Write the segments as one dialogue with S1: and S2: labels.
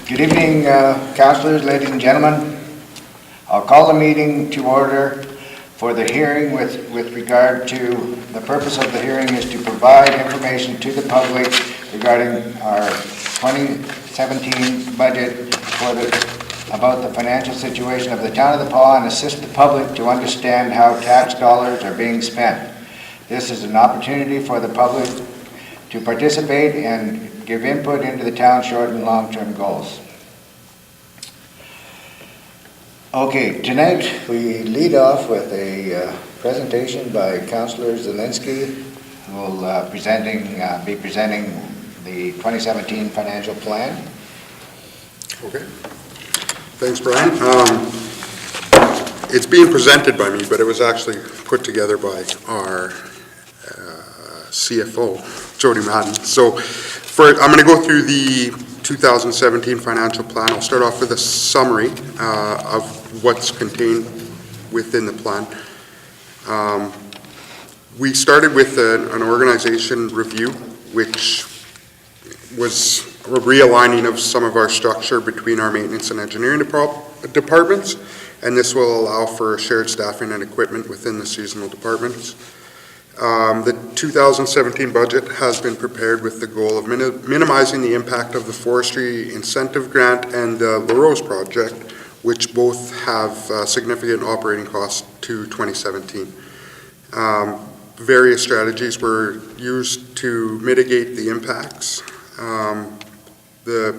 S1: Good evening, councillors, ladies and gentlemen. I'll call the meeting to order for the hearing with regard to, the purpose of the hearing is to provide information to the public regarding our 2017 budget about the financial situation of the town of the Paw and assist the public to understand how tax dollars are being spent. This is an opportunity for the public to participate and give input into the town's short and long-term goals. Okay, tonight we lead off with a presentation by Councillor Zielinski, who will be presenting the 2017 financial plan.
S2: Okay. Thanks, Brian. It's being presented by me, but it was actually put together by our CFO, Jody Madden. So I'm going to go through the 2017 financial plan. I'll start off with a summary of what's contained within the plan. We started with an organization review, which was a realigning of some of our structure between our maintenance and engineering departments, and this will allow for shared staffing and equipment within the seasonal departments. The 2017 budget has been prepared with the goal of minimizing the impact of the forestry incentive grant and the LaRose project, which both have significant operating costs to 2017. Various strategies were used to mitigate the impacts. The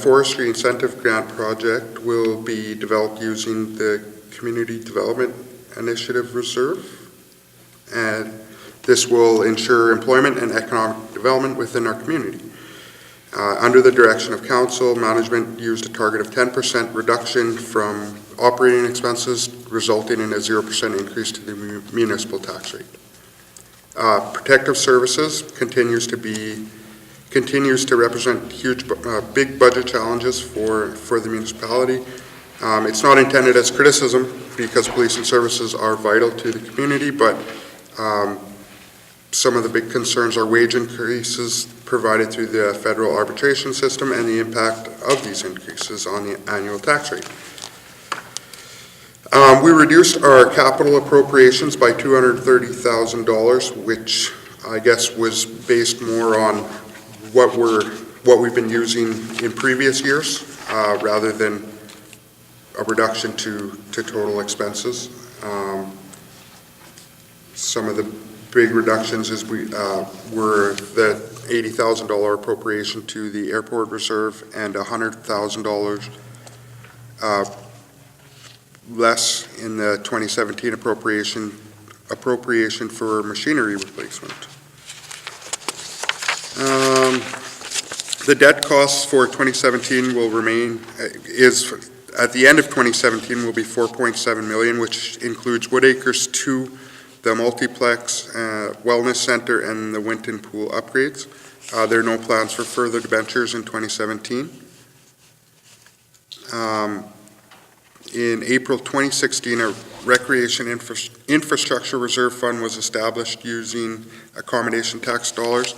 S2: forestry incentive grant project will be developed using the Community Development Initiative Reserve, and this will ensure employment and economic development within our community. Under the direction of council, management used a target of 10% reduction from operating expenses, resulting in a 0% increase to the municipal tax rate. Protective services continues to represent huge, big budget challenges for the municipality. It's not intended as criticism, because police and services are vital to the community, but some of the big concerns are wage increases provided through the federal arbitration system and the impact of these increases on the annual tax rate. We reduced our capital appropriations by $230,000, which I guess was based more on what we've been using in previous years, rather than a reduction to total expenses. Some of the big reductions were the $80,000 appropriation to the airport reserve and $100,000 less in the 2017 appropriation for machinery replacement. The debt costs for 2017 will remain, at the end of 2017 will be $4.7 million, which includes Woodacres 2, the multiplex, wellness center, and the Winton pool upgrades. There are no plans for further debentures in 2017. In April 2016, a recreation infrastructure reserve fund was established using accommodation tax dollars.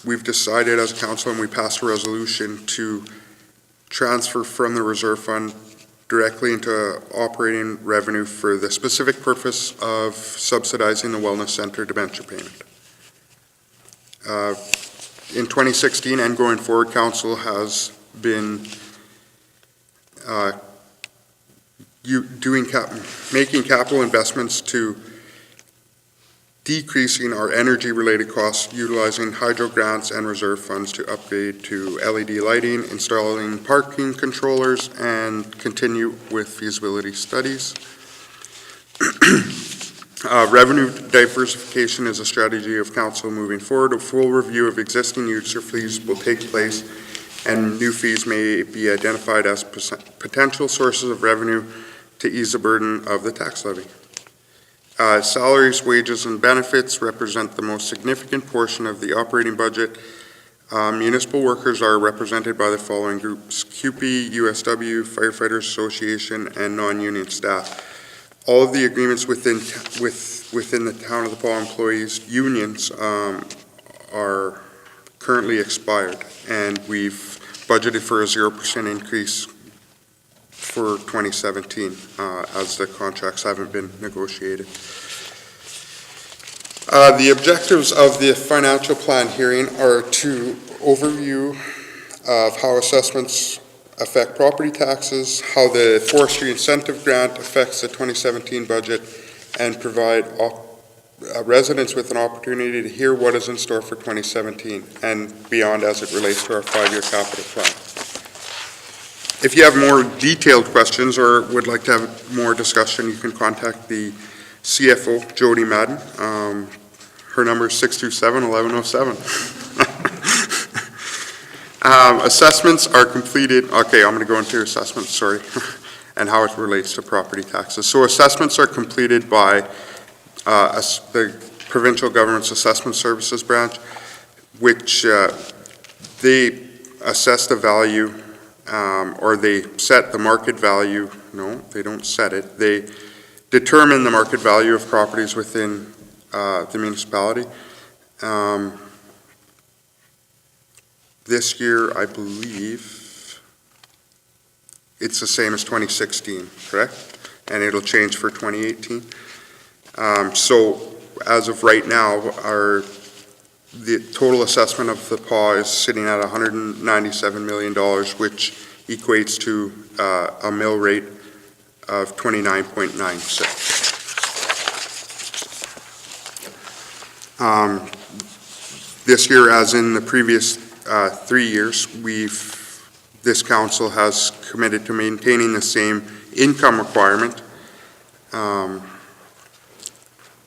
S2: We've decided as a council, and we passed a resolution to transfer from the reserve fund directly into operating revenue for the specific purpose of subsidizing the wellness center debenture payment. In 2016 and going forward, council has been making capital investments to decreasing our energy-related costs, utilizing hydro grants and reserve funds to upgrade to LED lighting, installing parking controllers, and continue with feasibility studies. Revenue diversification is a strategy of council moving forward. A full review of existing user fees will take place, and new fees may be identified as potential sources of revenue to ease the burden of the tax levy. Salaries, wages, and benefits represent the most significant portion of the operating budget. Municipal workers are represented by the following groups: CUPE, USW, Firefighters Association, and non-union staff. All of the agreements within the Town of the Paw employees unions are currently expired, and we've budgeted for a 0% increase for 2017 as the contracts haven't been negotiated. The objectives of the financial plan hearing are to overview of how assessments affect property taxes, how the forestry incentive grant affects the 2017 budget, and provide residents with an opportunity to hear what is in store for 2017 and beyond as it relates to our 5-year capital plan. If you have more detailed questions or would like to have more discussion, you can contact the CFO, Jody Madden. Her number is 627-1107. Assessments are completed. Okay, I'm going to go into assessments, sorry, and how it relates to property taxes. So assessments are completed by the provincial government's assessment services branch, which they assess the value or they set the market value. No, they don't set it. They determine the market value of properties within the municipality. This year, I believe, it's the same as 2016, correct? And it'll change for 2018. So as of right now, the total assessment of the PAW is sitting at $197 million, which equates to a mill rate of 29.96. This year, as in the previous 3 years, this council has committed to maintaining the same income requirement.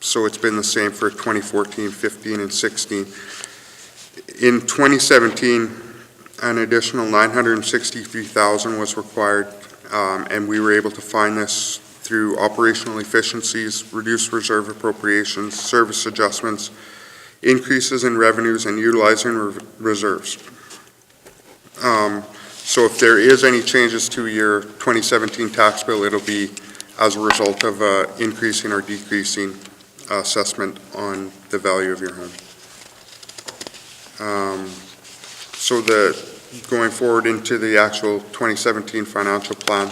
S2: So it's been the same for 2014, 15, and 16. In 2017, an additional $963,000 was required, and we were able to find this through operational efficiencies, reduced reserve appropriations, service adjustments, increases in revenues, and utilizing reserves. So if there is any changes to your 2017 tax bill, it'll be as a result of increasing or decreasing assessment on the value of your home. So going forward into the actual 2017 financial plan,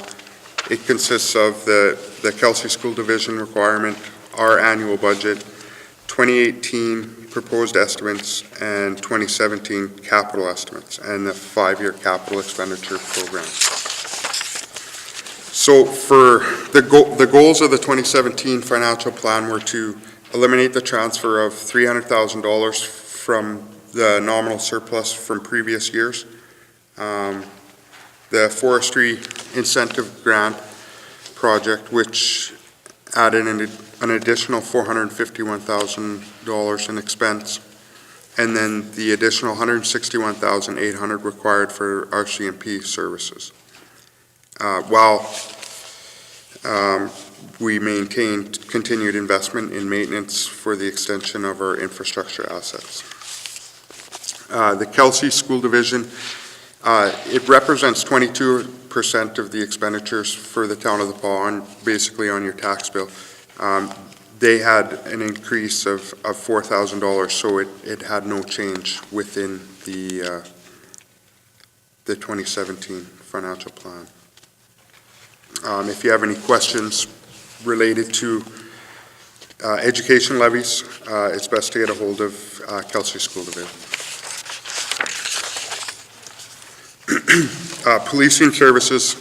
S2: it consists of the Kelsey School Division requirement, our annual budget, 2018 proposed estimates, and 2017 capital estimates, and the 5-year capital expenditure program. So for the goals of the 2017 financial plan were to eliminate the transfer of $300,000 from the nominal surplus from previous years, the forestry incentive grant project, which added an additional $451,000 in expense, and then the additional $161,800 required for RCMP services. While we maintained continued investment in maintenance for the extension of our infrastructure assets. The Kelsey School Division, it represents 22% of the expenditures for the town of the PAW, basically on your tax bill. They had an increase of $4,000, so it had no change within the 2017 financial plan. If you have any questions related to education levies, it's best to get a hold of Kelsey School Division. Policing services,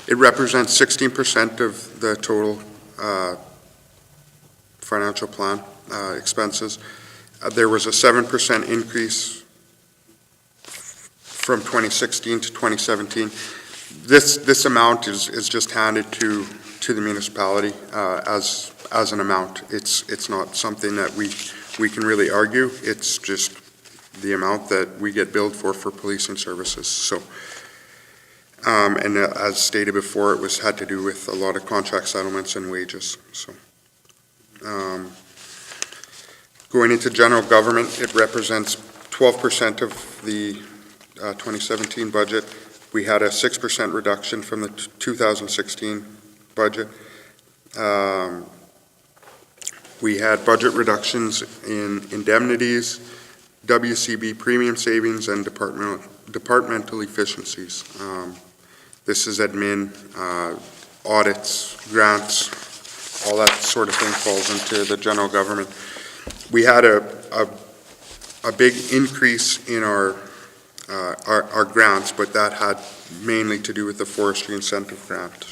S2: it represents 16% of the total financial plan expenses. There was a 7% increase from 2016 to 2017. This amount is just handed to the municipality as an amount. It's not something that we can really argue. It's just the amount that we get billed for policing services. So, and as stated before, it had to do with a lot of contract settlements and wages. So, going into general government, it represents 12% of the 2017 budget. We had a 6% reduction from the 2016 budget. We had budget reductions in indemnities, WCB premium savings, and departmental efficiencies. This is admin, audits, grants, all that sort of thing falls into the general government. We had a big increase in our grants, but that had mainly to do with the forestry incentive grant.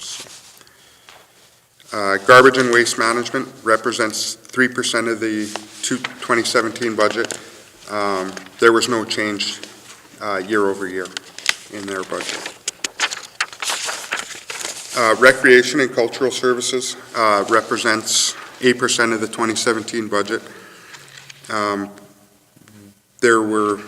S2: Garbage and waste management represents 3% of the 2017 budget. There was no change year over year in their budget. Recreation and cultural services represents 8% of the 2017 budget. There were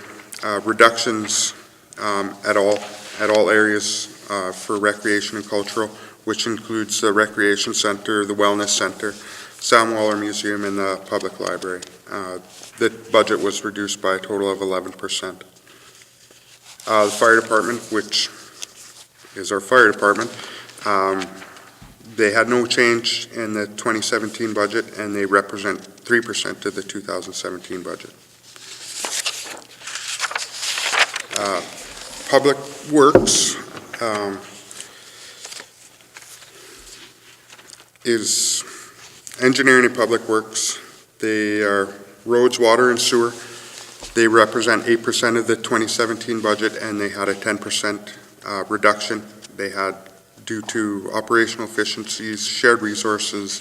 S2: reductions at all areas for recreation and cultural, which includes the recreation center, the wellness center, Sam Waller Museum, and the public library. The budget was reduced by a total of 11%. The fire department, which is our fire department, they had no change in the 2017 budget, and they represent 3% of the 2017 budget. Public Works is engineering and public works. They are roads, water, and sewer. They represent 8% of the 2017 budget, and they had a 10% reduction. They had, due to operational efficiencies, shared resources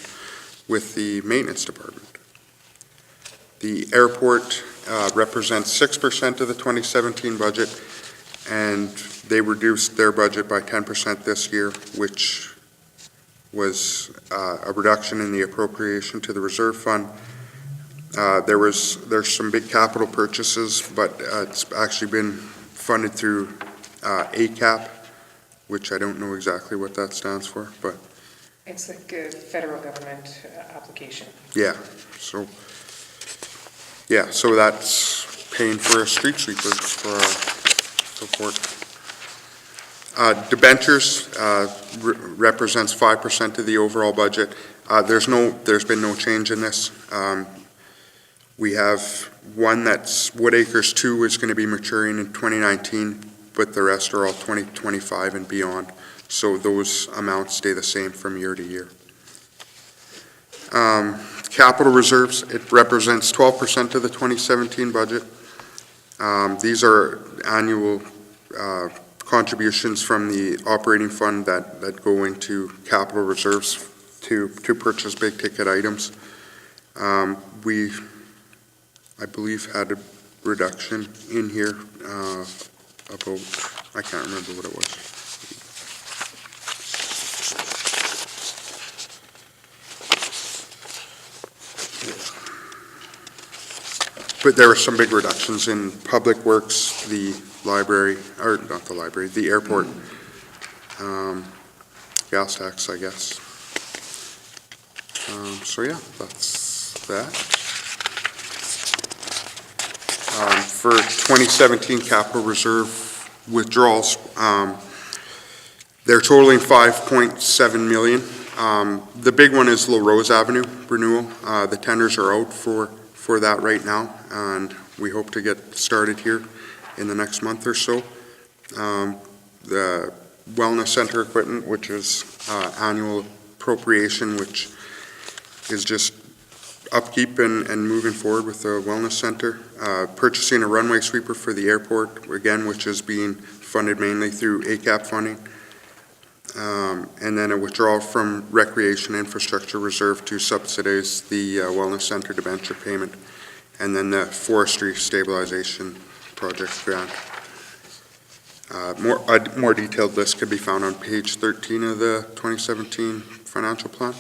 S2: with the maintenance department. The airport represents 6% of the 2017 budget, and they reduced their budget by 10% this year, which was a reduction in the appropriation to the reserve fund. There's some big capital purchases, but it's actually been funded through ACAP, which I don't know exactly what that stands for, but
S3: it's like a federal government application.
S2: Yeah, so that's paying for a street sweeper for our support. Debentures represents 5% of the overall budget. There's been no change in this. We have one that's Wood Acres 2 is going to be maturing in 2019, but the rest are all 2025 and beyond. So those amounts stay the same from year to year. Capital reserves, it represents 12% of the 2017 budget. These are annual contributions from the operating fund that go into capital reserves to purchase big ticket items. We, I believe, had a reduction in here about, I can't remember what it was. But there were some big reductions in public works, the library, or not the library, the airport, gas tax, I guess. So yeah, that's that. For 2017 capital reserve withdrawals, they're totaling $5.7 million. The big one is Low Rose Avenue renewal. The tenders are out for that right now, and we hope to get started here in the next month or so. The wellness center equipment, which is annual appropriation, which is just upkeep and moving forward with the wellness center. Purchasing a runway sweeper for the airport, again, which is being funded mainly through ACAP funding. And then a withdrawal from recreation infrastructure reserve to subsidize the wellness center debenture payment, and then the forestry stabilization project grant. More detailed list can be found on page 13 of the 2017 financial plan.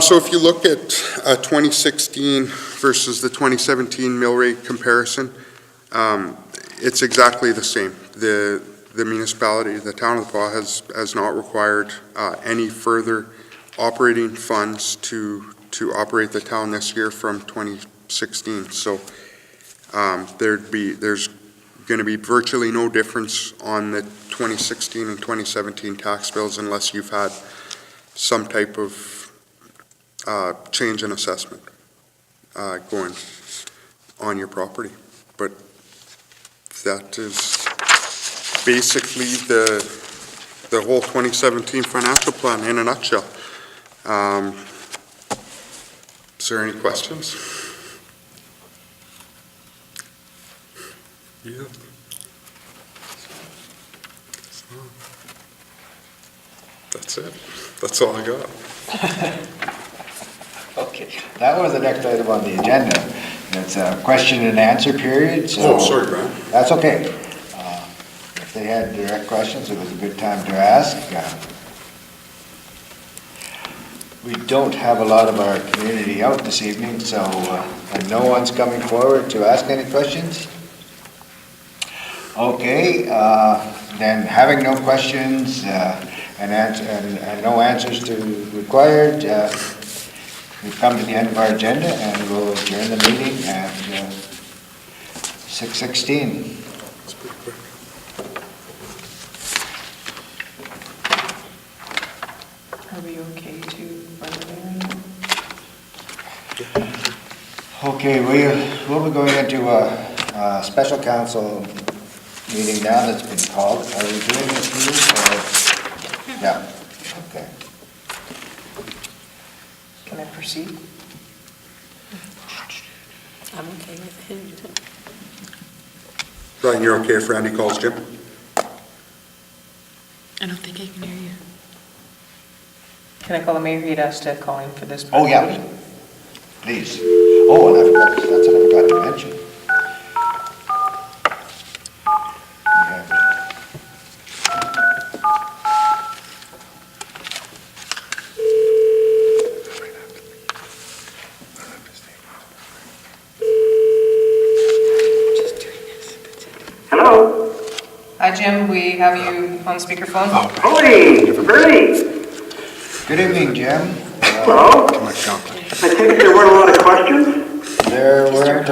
S2: So if you look at 2016 versus the 2017 mill rate comparison, it's exactly the same. The municipality, the town of the Pas has not required any further operating funds to operate the town this year from 2016. So there's going to be virtually no difference on the 2016 and 2017 tax bills unless you've had some type of change in assessment going. on your property. But that is basically the whole 2017 financial plan in a nutshell. Is there any questions? Yeah. That's it. That's all I got.
S1: Okay, that was the next item on the agenda. It's a question and answer period, so.
S2: Oh, sorry, Brian.
S1: That's okay. If they had direct questions, it was a good time to ask. We don't have a lot of our community out this evening, so, and no one's coming forward to ask any questions? Okay, then having no questions and no answers to required, we've come to the end of our agenda and we'll adjourn the meeting at 6:16.
S2: That's pretty quick.
S3: Are we okay to run the hearing?
S1: Okay, we'll be going into a special council meeting now that's been called. Are we doing this here or? Yeah, okay.
S3: Can I proceed?
S4: I'm okay with it.
S2: Brian, you're okay if Randy calls Jim?
S4: I don't think I can hear you.
S3: Can I call the mayor? He'd asked to call in for this.
S1: Oh, yeah, please. Oh, and I forgot, that's what I forgot to mention. We have-
S5: Hello?
S3: Hi, Jim. We have you on speakerphone.
S5: Howdy, Bernie.
S1: Good evening, Jim.
S5: Hello? I think there weren't a lot of questions.
S1: There weren't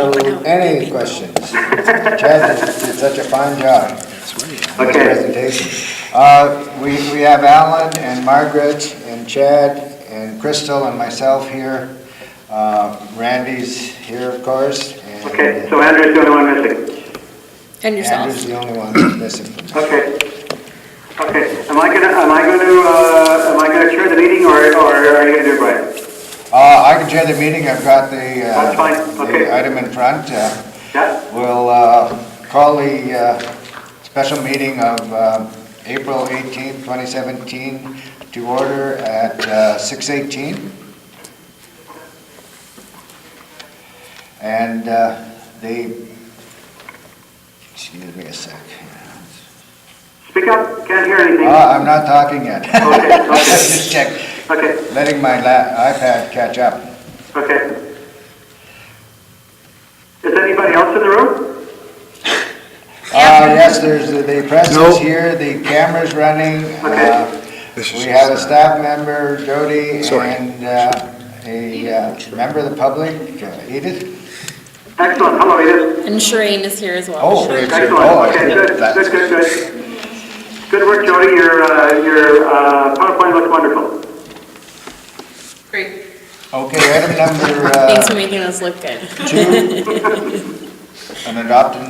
S1: any questions. Chad did such a fine job. in his
S5: Okay.
S1: presentation. We have Alan and Margaret and Chad and Crystal and myself here. Randy's here, of course. And
S5: Okay, so Andrew's the only one missing.
S4: And yourself.
S1: Andrew's the only one missing.
S5: Okay. Okay, am I gonna chair the meeting or are you gonna do it, Brian?
S1: I can chair the meeting. I've got the
S5: That's fine, okay.
S1: the item in front.
S5: Yeah?
S1: We'll call the special meeting of April 18th, 2017 to order at 6:18. And excuse me a sec.
S5: Speak up, can't hear anything.
S1: I'm not talking yet.
S5: Okay, okay.
S1: Just check,
S5: Okay,
S1: letting my iPad catch up.
S5: okay. Is anybody else in the room?
S1: Yes, there's, the press is here, the camera's running.
S5: Okay.
S1: We have a staff member, Jody, and a member of the public, Edith.
S5: Excellent, hello Edith.
S4: And Shireen is here as well.
S1: Oh,
S5: Excellent,
S1: oh,
S5: okay, good,
S1: that's-
S5: good. Good work, Jody, your PowerPoint looks wonderful.
S3: Great.
S1: Okay, item number
S4: Thanks for making us look good.
S1: 2, an adoption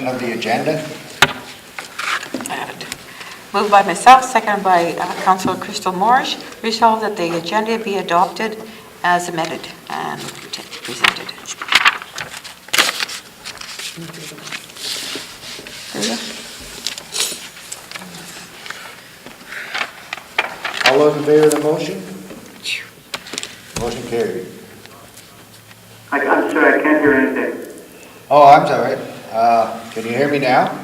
S1: of the agenda.
S6: Moved by myself, seconded by Councillor Crystal Morris. Resolved that the agenda be adopted as amended and presented. There you go.
S1: All those in favor of the motion? Motion carried.
S5: I'm sorry, I can't hear anything.
S1: Oh, I'm sorry. Can you hear me now?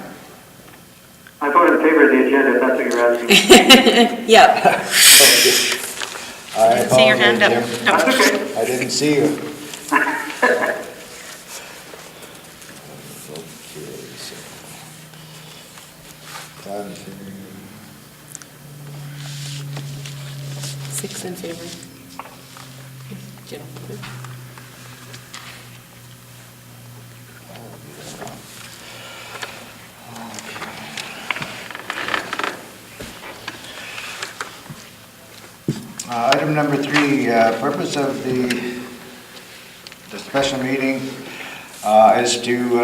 S5: I voted in favor of the agenda, if that's what you're asking.
S4: Yep.
S1: I
S6: See your hand up.
S1: apologize, Jim.
S5: That's okay.
S1: I didn't see you. Okay, so.
S4: 6 in favor. Jim.
S1: Item number 3, purpose of the special meeting is to,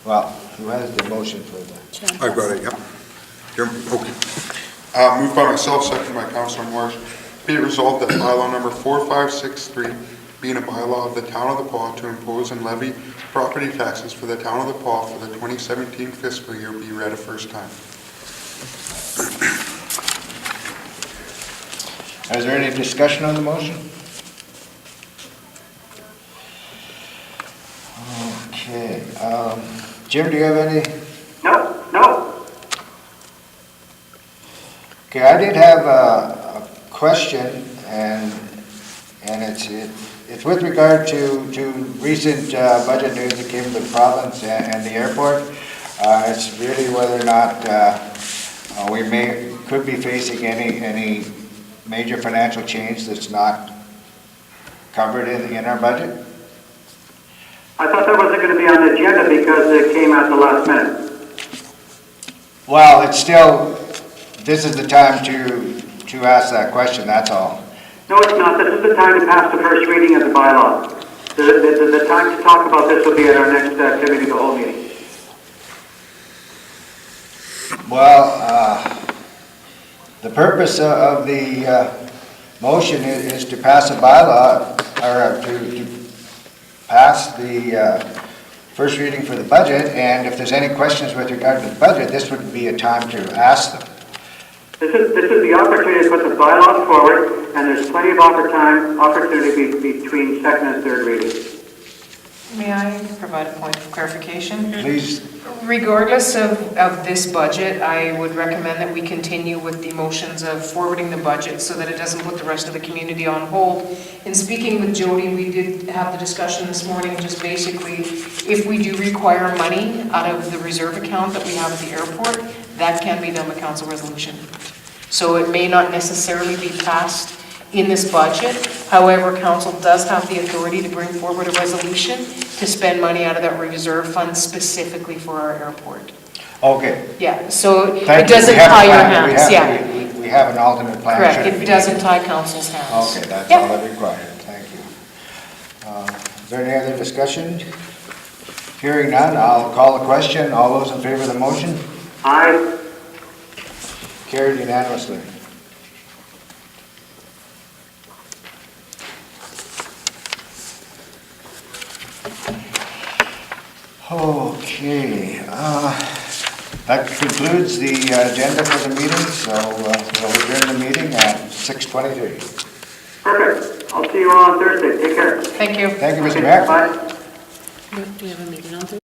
S1: well, who has the motion for that?
S2: I've got it, yeah. Here, okay. Moved by myself, seconded by Councilor Morris. Be it resolved that bylaw number 4563, being a bylaw of the town of the Paw to impose and levy property taxes for the town of the Paw for the 2017 fiscal year, be read a first time.
S1: Is there any discussion on the motion? Okay. Jim, do you have any?
S5: No.
S1: Okay, I did have a question, and it's with regard to recent budget news that came to the province and the airport. It's really whether or not we could be facing any major financial change that's not covered in our budget.
S5: I thought that wasn't going to be on the agenda because it came at the last minute.
S1: Well, it's still, this is the time to ask that question, that's all.
S5: No, it's not. This is the time to pass the first reading of the bylaw. The time to talk about this will be at our next committee of the whole meeting.
S1: Well, the purpose of the motion is to pass a bylaw, or to pass the first reading for the budget, and if there's any questions with regard to the budget, this would be a time to ask them.
S5: This is the opportunity to put the bylaws forward, and there's plenty of opportunity between second and third reading.
S3: May I provide a point of clarification?
S1: Please.
S3: Regardless of this budget, I would recommend that we continue with the motions of forwarding the budget so that it doesn't put the rest of the community on hold. In speaking with Jody, we did have the discussion this morning, just basically, if we do require money out of the reserve account that we have at the airport, that can be done with council resolution. So it may not necessarily be passed in this budget. However, council does have the authority to bring forward a resolution to spend money out of that reserve fund specifically for our airport.
S1: Okay.
S3: Yeah, so it
S1: Thank you.
S3: doesn't
S1: We have a
S3: tie your
S1: plan.
S3: hands, yeah.
S1: We have an alternate plan.
S3: Correct,
S1: should
S3: it
S1: be
S3: doesn't
S1: needed.
S3: tie council's hands.
S1: Okay, that's
S3: Yeah.
S1: all I required, thank you. Is there any other discussion? Hearing none, I'll call the question. All those in favor of the motion?
S5: Aye.
S1: Carried unanimously. Okay, that concludes the agenda for the meeting, so we'll adjourn the meeting at 6:23.
S5: Perfect. I'll see you all on Thursday. Take care.
S3: Thank you.
S1: Thank you, Mr.
S5: Okay,
S1: Mayor.
S5: bye.
S4: Do you have a meeting on Thursday?